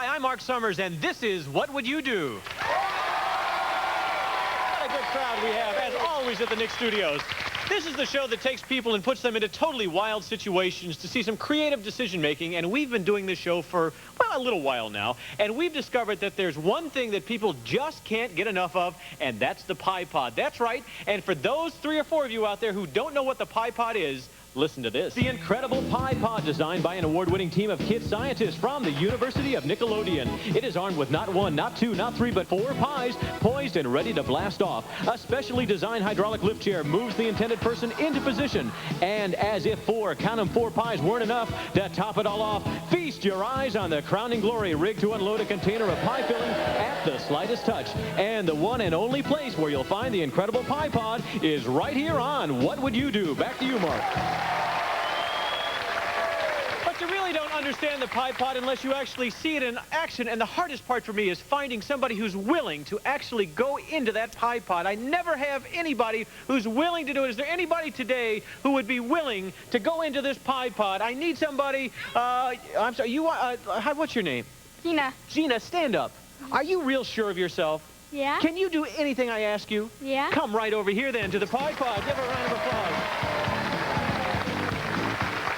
Hi, I'm Marc Summers, and this is What Would You Do? What a good crowd we have, as always, at the Nick Studios. This is the show that takes people and puts them into totally wild situations to see some creative decision-making, and we've been doing this show for, well, a little while now, and we've discovered that there's one thing that people just can't get enough of, and that's the Pie Pod. That's right, and for those 3 or 4 of you out there who don't know what the Pie Pod is, listen to this. The incredible Pie Pod, designed by an award-winning team of kid scientists from the University of Nickelodeon. It is armed with not 1, not 2, not 3, but 4 pies, poised and ready to blast off. A specially designed hydraulic lift chair moves the intended person into position. And as if 4 pies weren't enough, to top it all off, feast your eyes on the crowning glory, rigged to unload a container of pie filling at the slightest touch. And the one and only place where you'll find the incredible Pie Pod is right here on What Would You Do? Back to you, Mark. You really don't understand the Pie Pod unless you actually see it in action, and the hardest part for me is finding somebody who's willing to actually go into that Pie Pod. I never have anybody who's willing to do it. Is there anybody today who would be willing to go into this Pie Pod? I need somebody. I'm sorry, what's your name? Gina. Gina, stand up. Are you real sure of yourself? Yeah. Can you do anything I ask you? Yeah. Come right over here then to the Pie Pod. Give her a round of applause.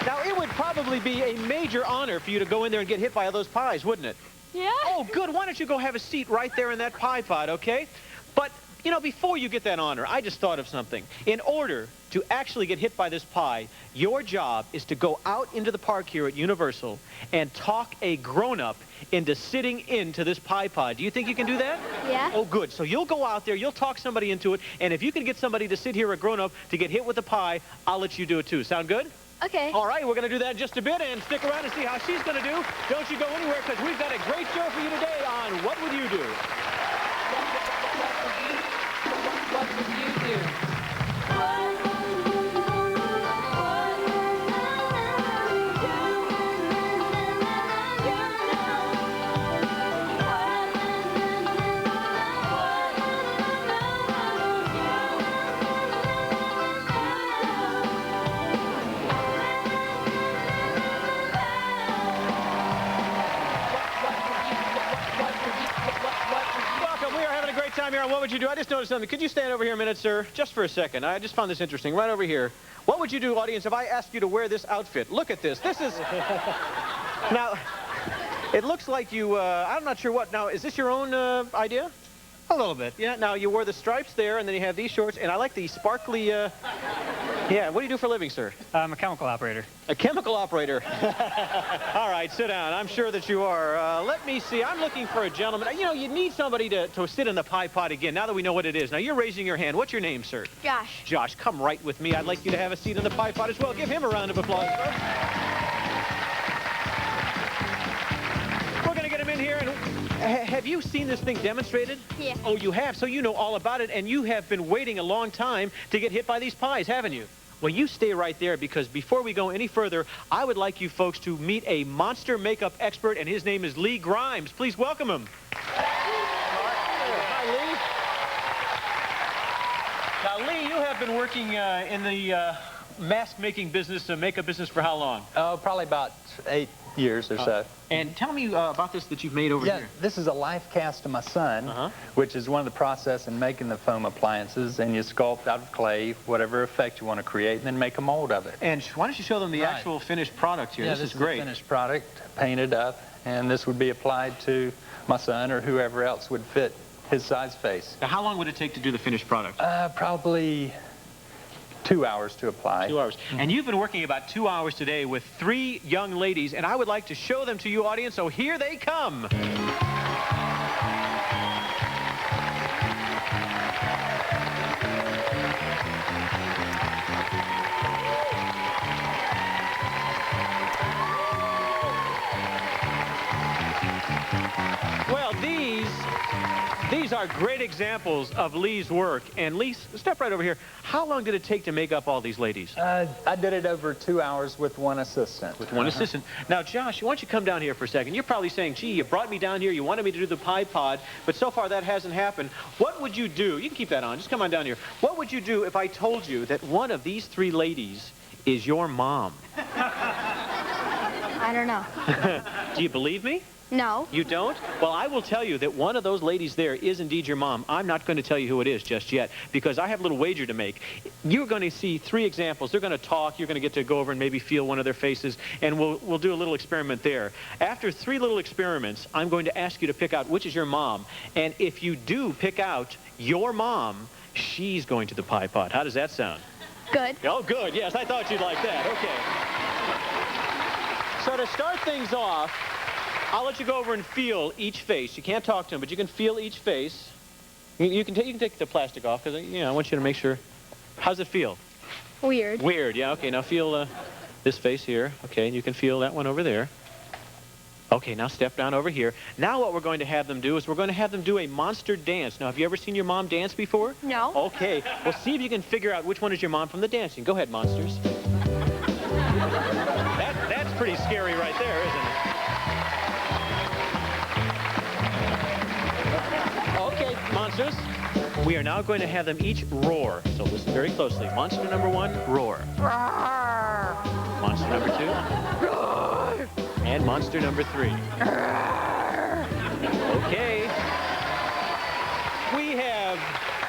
Now, it would probably be a major honor for you to go in there and get hit by all those pies, wouldn't it? Yeah. Oh, good. Why don't you go have a seat right there in that Pie Pod, okay? But, you know, before you get that honor, I just thought of something. In order to actually get hit by this pie, your job is to go out into the park here at Universal and talk a grown-up into sitting into this Pie Pod. Do you think you can do that? Yeah. Oh, good. So you'll go out there, you'll talk somebody into it, and if you can get somebody to sit here, a grown-up, to get hit with the pie, I'll let you do it too. Sound good? Okay. All right, we're going to do that in just a bit, and stick around and see how she's going to do. Don't you go anywhere, because we've got a great show for you today on What Would You Do? What would you do? Time here on What Would You Do? I just noticed something. Could you stand over here a minute, sir? Just for a second. I just found this interesting. Right over here. What would you do, audience, if I asked you to wear this outfit? Look at this. This is... Now, it looks like you... I'm not sure what. Now, is this your own idea? A little bit. Yeah. Now, you wear the stripes there, and then you have these shorts, and I like the sparkly... Yeah, what do you do for a living, sir? I'm a chemical operator. A chemical operator. All right, sit down. I'm sure that you are. Let me see. I'm looking for a gentleman. You know, you need somebody to sit in the Pie Pod again, now that we know what it is. Now, you're raising your hand. What's your name, sir? Josh. Josh, come right with me. I'd like you to have a seat in the Pie Pod as well. Give him a round of applause, folks. We're going to get him in here. And have you seen this thing demonstrated? Yeah. Oh, you have? So you know all about it, and you have been waiting a long time to get hit by these pies, haven't you? Well, you stay right there, because before we go any further, I would like you folks to meet a monster makeup expert, and his name is Lee Grimes. Please welcome him. Hi, Lee. Now, Lee, you have been working in the mask-making business, makeup business, for how long? Oh, probably about 8 years or so. And tell me about this that you've made over here. This is a life cast of my son, which is one of the process in making the foam appliances, and you sculpt out of clay whatever effect you want to create, and then make a mold of it. And why don't you show them the actual finished product here? Yeah, this is great. The finished product, painted up, and this would be applied to my son or whoever else would fit his size face. Now, how long would it take to do the finished product? Probably 2 hours to apply. 2 hours. And you've been working about 2 hours today with 3 young ladies, and I would like to show them to you, audience, so here they come. Well, these are great examples of Lee's work. And Lee, step right over here. How long did it take to make up all these ladies? I did it over 2 hours with one assistant. With one assistant. Now, Josh, why don't you come down here for a second? You're probably saying, gee, you brought me down here, you wanted me to do the Pie Pod, but so far that hasn't happened. What would you do? You can keep that on. Just come on down here. What would you do if I told you that one of these 3 ladies is your mom? I don't know. Do you believe me? No. You don't? Well, I will tell you that one of those ladies there is indeed your mom. I'm not going to tell you who it is just yet because I have a little wager to make. You're going to see 3 examples. They're going to talk. You're going to get to go over and maybe feel one of their faces, and we'll do a little experiment there. After 3 little experiments, I'm going to ask you to pick out which is your mom. And if you do pick out your mom, she's going to the pie pot. How does that sound? Good. Oh, good. Yes, I thought you'd like that. Okay. So to start things off, I'll let you go over and feel each face. You can't talk to them, but you can feel each face. You can take the plastic off because I want you to make sure. How's it feel? Weird. Weird. Yeah. Okay. Now feel this face here. Okay. And you can feel that one over there. Okay. Now step down over here. Now what we're going to have them do is we're going to have them do a monster dance. Now, have you ever seen your mom dance before? No. Okay. Well, see if you can figure out which one is your mom from the dancing. Go ahead, monsters. That's pretty scary right there, isn't it? Okay, monsters. We are now going to have them each roar. So listen very closely. Monster number 1, roar. Roar. Monster number 2. Roar. And monster number 3. Roar. Okay. We have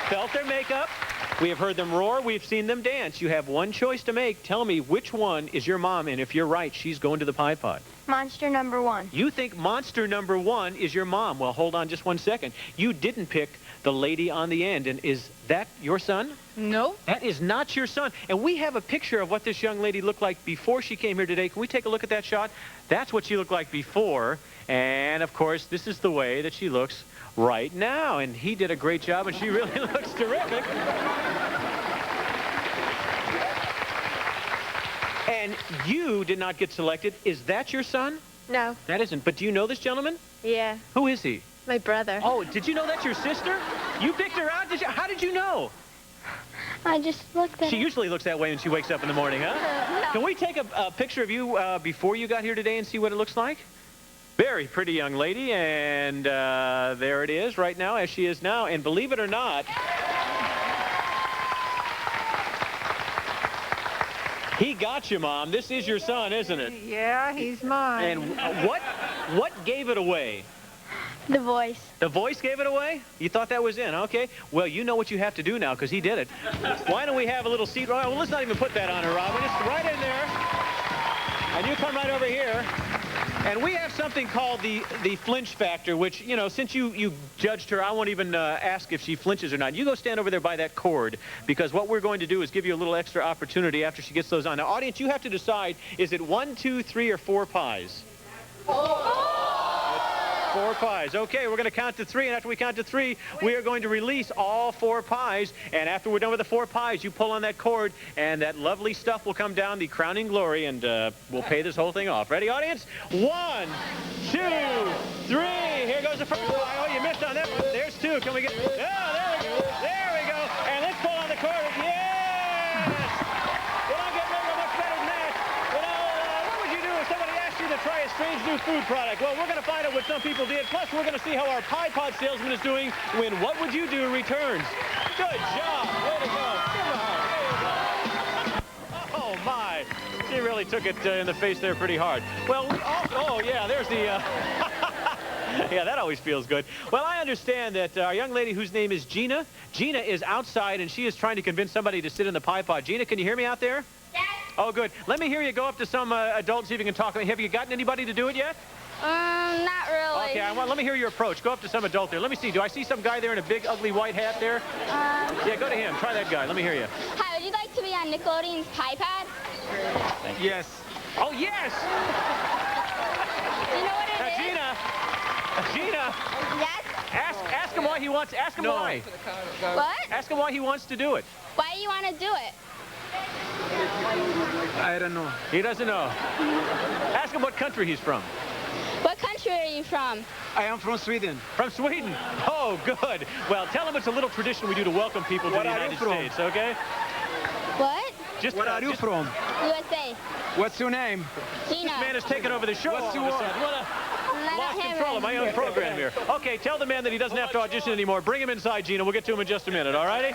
felt their makeup. We have heard them roar. We've seen them dance. You have one choice to make. Tell me which one is your mom, and if you're right, she's going to the pie pot. Monster number 1. You think monster number 1 is your mom. Well, hold on just one second. You didn't pick the lady on the end, and is that your son? No. That is not your son. And we have a picture of what this young lady looked like before she came here today. Can we take a look at that shot? That's what she looked like before. And, of course, this is the way that she looks right now. And he did a great job, and she really looks terrific. And you did not get selected. Is that your son? No. That isn't. But do you know this gentleman? Yeah. Who is he? My brother. Oh, did you know that's your sister? You picked her out? How did you know? I just looked at She usually looks that way when she wakes up in the morning, huh? No. Can we take a picture of you before you got here today and see what it looks like? Very pretty young lady, and there it is right now as she is now. And believe it or not, he got you, Mom. This is your son, isn't it? Yeah, he's mine. And what gave it away? The voice. The voice gave it away? You thought that was in, okay. Well, you know what you have to do now because he did it. Why don't we have a little seat? Well, let's not even put that on her, Robin. Just right in there. And you come right over here. And we have something called the flinch factor, which, you know, since you judged her, I won't even ask if she flinches or not. You go stand over there by that cord, because what we're going to do is give you a little extra opportunity after she gets those on. Now, audience, you have to decide, is it 1, 2, 3, or 4 pies? 4 pies. Okay, we're going to count to 3, and after we count to 3, we are going to release all 4 pies. And after we're done with the 4 pies, you pull on that cord, and that lovely stuff will come down, the crowning glory, and we'll pay this whole thing off. Ready, audience? 1, 2, 3. Here goes the first one. Oh, you missed on that one. There's 2. Can we get... Oh, there we go. There we go. And let's pull on the cord. Yes! You don't get very much better than that. You know, what would you do if somebody asked you to try a strange new food product? Well, we're going to find out what some people did. Plus, we're going to see how our Pie Pod salesman is doing when What Would You Do returns. Good job. Way to go. Come on. There you go. Oh, my. She really took it in the face there pretty hard. Well, oh yeah, there's the... Yeah, that always feels good. Well, I understand that our young lady whose name is Gina, Gina is outside, and she is trying to convince somebody to sit in the Pie Pod. Gina, can you hear me out there? Yes. Oh, good. Let me hear you go up to some adult and see if you can talk. Have you gotten anybody to do it yet? Not really. Okay, let me hear your approach. Go up to some adult there. Let me see. Do I see some guy there in a big, ugly white hat there? Yeah, go to him. Try that guy. Let me hear you. Hi, would you like to be on Nickelodeon's Pie Pod? Yes. Oh, yes! You know what it is? Gina! Yes? Ask him why he wants... Ask him why. What? Ask him why he wants to do it. Why do you want to do it? I don't know. He doesn't know. Ask him what country he's from. What country are you from? I am from Sweden. From Sweden? Oh, good. Well, tell him it's a little tradition we do to welcome people to the United States, okay? What? What are you from? USA. What's your name? Gina. This man has taken over the show. What's all of a your- sudden. What a lost control of my own program here. Okay, tell the man that he doesn't have to audition anymore. Bring him inside, Gina. We'll get to him in just a minute, all righty?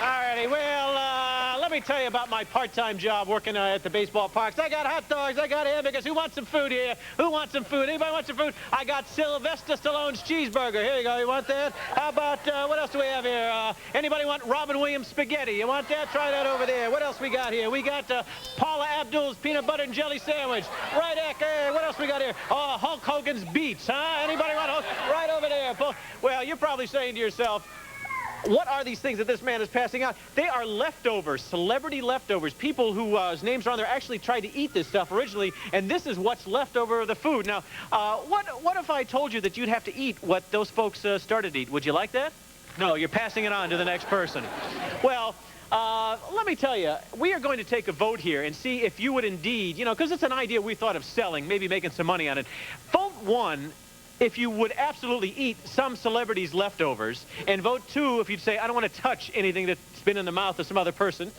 All righty, well, let me tell you about my part-time job working at the baseball parks. I got hot dogs, I got hamburgers. Who wants some food here? Who wants some food? Anybody want some food? I got Sylvester Stallone's cheeseburger. Here you go. You want that? How about, what else do we have here? Anybody want Robin Williams spaghetti? You want that? Try that over there. What else we got here? We got Paula Abdul's peanut butter and jelly sandwich. Right there. What else we got here? Oh, Hulk Hogan's beets, huh? Anybody want Hulk? Right over there. Well, you're probably saying to yourself, what are these things that this man is passing out? They are leftovers, celebrity leftovers. People whose names are on there actually tried to eat this stuff originally, and this is what's left over of the food. Now, what if I told you that you'd have to eat what those folks started to eat? Would you like that? No, you're passing it on to the next person. Well, let me tell you, we are going to take a vote here and see if you would indeed, you know, because it's an idea we thought of selling, maybe making some money on it. Vote 1 if you would absolutely eat some celebrities' leftovers, and vote 2 if you'd say, I don't want to touch anything that's been in the mouth of some other person.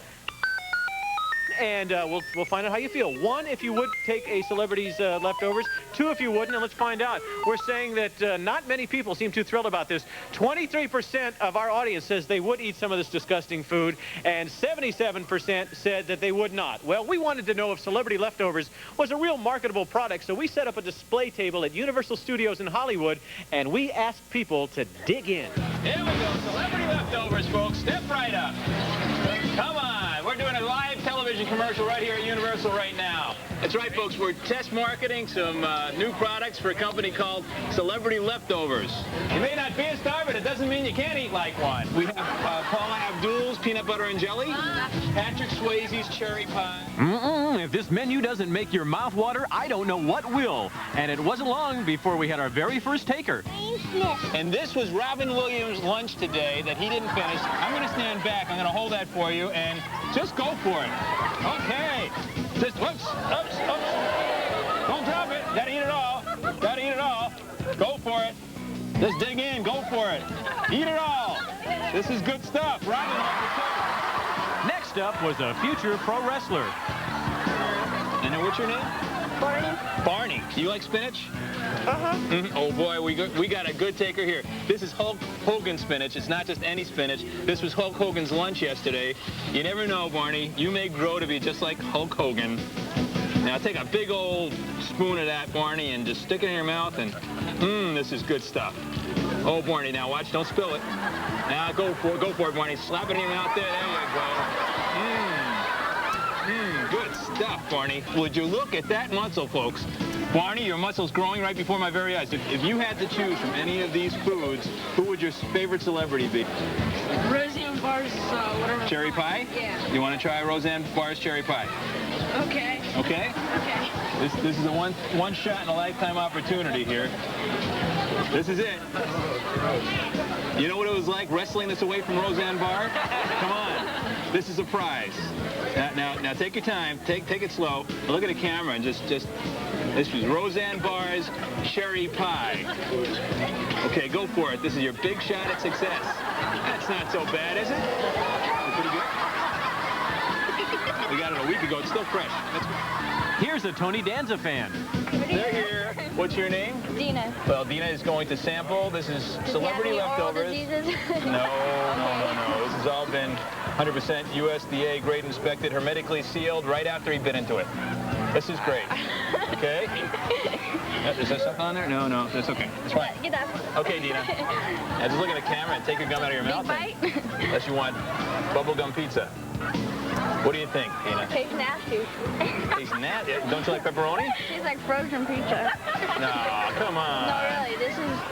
And we'll find out how you feel. 1 if you would take a celebrity's leftovers. 2 if you wouldn't, and let's find out. We're saying that not many people seem too thrilled about this. 23% of our audience says they would eat some of this disgusting food, and 77% said that they would not. Well, we wanted to know if celebrity leftovers was a real marketable product, so we set up a display table at Universal Studios in Hollywood, and we asked people to dig in. Here we go, celebrity leftovers, folks. Step right up. Come on, we're doing a live television commercial right here at Universal right now. That's right, folks. We're test marketing some new products for a company called Celebrity Leftovers. You may not be a star, but it doesn't mean you can't eat like one. We have Paula Abdul's peanut butter and jelly, Patrick Swayze's cherry pie. If this menu doesn't make your mouth water, I don't know what will. And it wasn't long before we had our very first taker. And this was Robin Williams' lunch today that he didn't finish. I'm going to stand back. I'm going to hold that for you, and just go for it. Okay. Just whoops. Don't drop it. Gotta eat it all. Gotta eat it all. Go for it. Just dig in. Go for it. Eat it all. This is good stuff. Robin likes it. Next up was a future pro wrestler. And then what's your name? Barney. Barney. Do you like spinach? Oh boy, we got a good taker here. This is Hulk Hogan spinach. It's not just any spinach. This was Hulk Hogan's lunch yesterday. You never know, Barney. You may grow to be just like Hulk Hogan. Now take a big old spoon of that, Barney, and just stick it in your mouth, and this is good stuff. Oh, Barney, now watch, don't spill it. Now go for it, Barney. Slap it in your mouth there. There you go. Good stuff, Barney. Would you look at that muscle, folks? Barney, your muscle's growing right before my very eyes. If you had to choose from any of these foods, who would your favorite celebrity be? Roseanne Barr's, whatever. Cherry pie? Yeah. You want to try Roseanne Barr's cherry pie? Okay. Okay? Okay. This is a one shot in a lifetime opportunity here. This is it. You know what it was like wrestling this away from Roseanne Barr? Come on. This is a prize. Now take your time. Take it slow. Look at the camera and just this was Roseanne Barr's cherry pie. Okay, go for it. This is your big shot at success. That's not so bad, is it? Pretty good. We got it a week ago. It's still fresh. That's good. Here's a Tony Danza fan. They're here. What's your name? Gina. Well, Dina is going to sample. This is celebrity leftovers. No. This has all been 100% USDA grade inspected, hermetically sealed right after he bit into it. This is great. Okay? Is there something on there? No, that's okay. That's fine. Get that. Okay, Dina. Now just look at the camera and take your gum out of your mouth. Big bite? Unless you want bubblegum pizza. What do you think, Dina? Tastes nasty. Tastes nasty? Don't you like pepperoni? Tastes like frozen pizza. No, come on. No, really.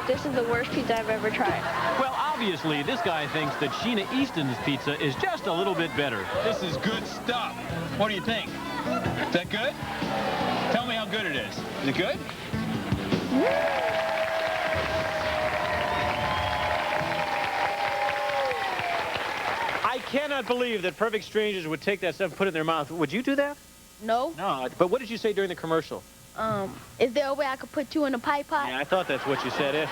This is the worst pizza I've ever tried. Well, obviously, this guy thinks that Sheena Easton's pizza is just a little bit better. This is good stuff. What do you think? Is that good? Tell me how good it is. Is it good? I cannot believe that perfect strangers would take that stuff and put it in their mouth. Would you do that? No. No. But what did you say during the commercial? Is there a way I could put 2 in a pie pot? Yeah, I thought that's what you said. The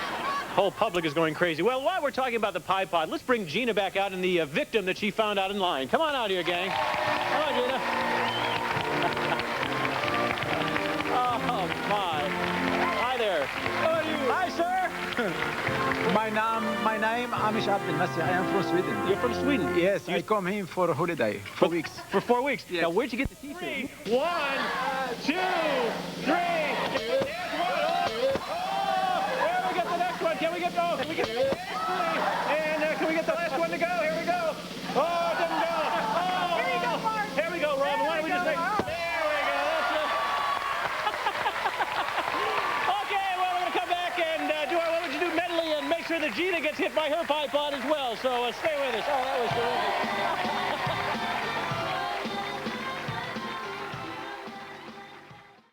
whole public is going crazy. Well, while we're talking about the pie pot, let's bring Gina back out and the victim that she found out in line. Come on out here, gang. Come on, Gina. Oh, my. Hi there. How are you? Hi, sir. My My name Amish Abdel Nasser. I am from Sweden. You're from Sweden? Yes, I come here for a holiday, 4 weeks. For 4 weeks? Yes. Now, where'd you get the t-shirt? 1, 2, 3. There's one. There we get the next one. Can we get the... And can we get the last one to go? Here we go. Oh, it didn't go. Oh. Here you go, Mark. Here we go, Robin. Why don't we just make... There we go. Okay, well, we're going to come back and do our What Would You Do medley and make sure that Gina gets hit by her pie pod as well. So stay with us. Oh, that was terrific.